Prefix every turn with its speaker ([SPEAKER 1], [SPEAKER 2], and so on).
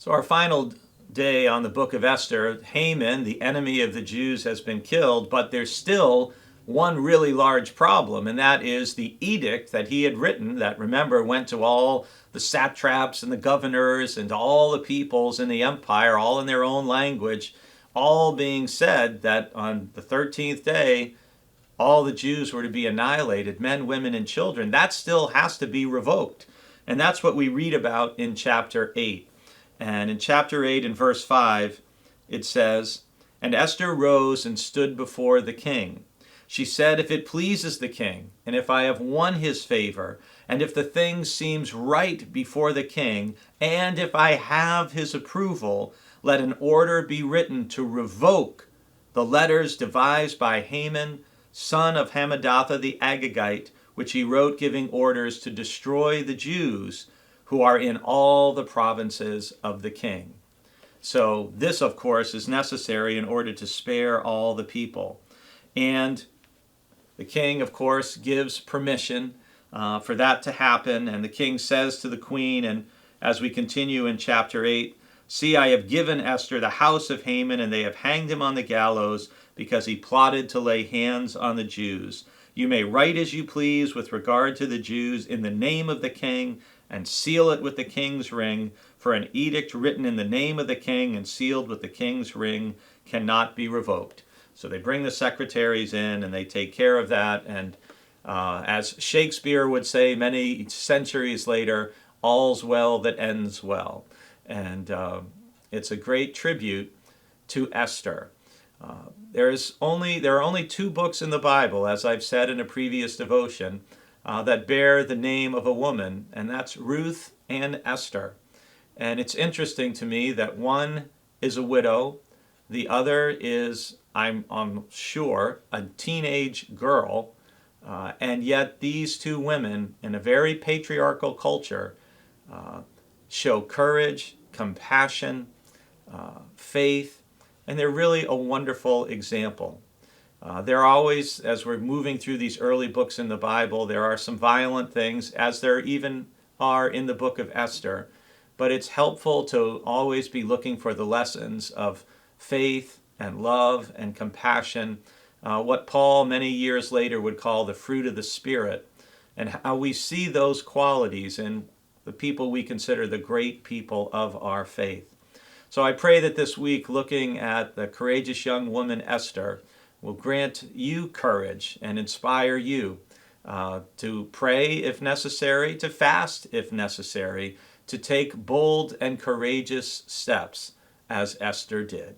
[SPEAKER 1] So our final day on the book of Esther, Haman, the enemy of the Jews, has been killed, but there's still one really large problem, and that is the edict that he had written that, remember, went to all the satraps and the governors and all the peoples in the empire, all in their own language, all being said that on the 13th day, all the Jews were to be annihilated, men, women, and children. That still has to be revoked. And that's what we read about in chapter 8. And in chapter 8 and verse 5, it says, "And Esther rose and stood before the king. She said, if it pleases the king, and if I have won his favor, and if the thing seems right before the king, and if I have his approval, let an order be written to revoke the letters devised by Haman, son of Hammedatha the Agagite, which he wrote giving orders to destroy the Jews who are in all the provinces of the king." So this, of course, is necessary in order to spare all the people. And the king, of course, gives permission for that to happen. And the king says to the queen, and as we continue in chapter 8, "See, I have given Esther the house of Haman, and they have hanged him on the gallows because he plotted to lay hands on the Jews. You may write as you please with regard to the Jews in the name of the king, and seal it with the king's ring, for an edict written in the name of the king and sealed with the king's ring cannot be revoked." So they bring the secretaries in and they take care of that. And as Shakespeare would say many centuries later, all's well that ends well. And it's a great tribute to Esther. There are only two books in the Bible, as I've said in a previous devotion, that bear the name of a woman, and that's Ruth and Esther. And it's interesting to me that one is a widow, the other is, I'm sure, a teenage girl, and yet these two women in a very patriarchal culture show courage, compassion, faith, and they're really a wonderful example. There are always, as we're moving through these early books in the Bible, there are some violent things, as there even are in the book of Esther. But it's helpful to always be looking for the lessons of faith and love and compassion, what Paul many years later would call the fruit of the Spirit, and how we see those qualities in the people we consider the great people of our faith. So I pray that this week, looking at the courageous young woman Esther, will grant you courage and inspire you to pray if necessary, to fast if necessary, to take bold and courageous steps as Esther did.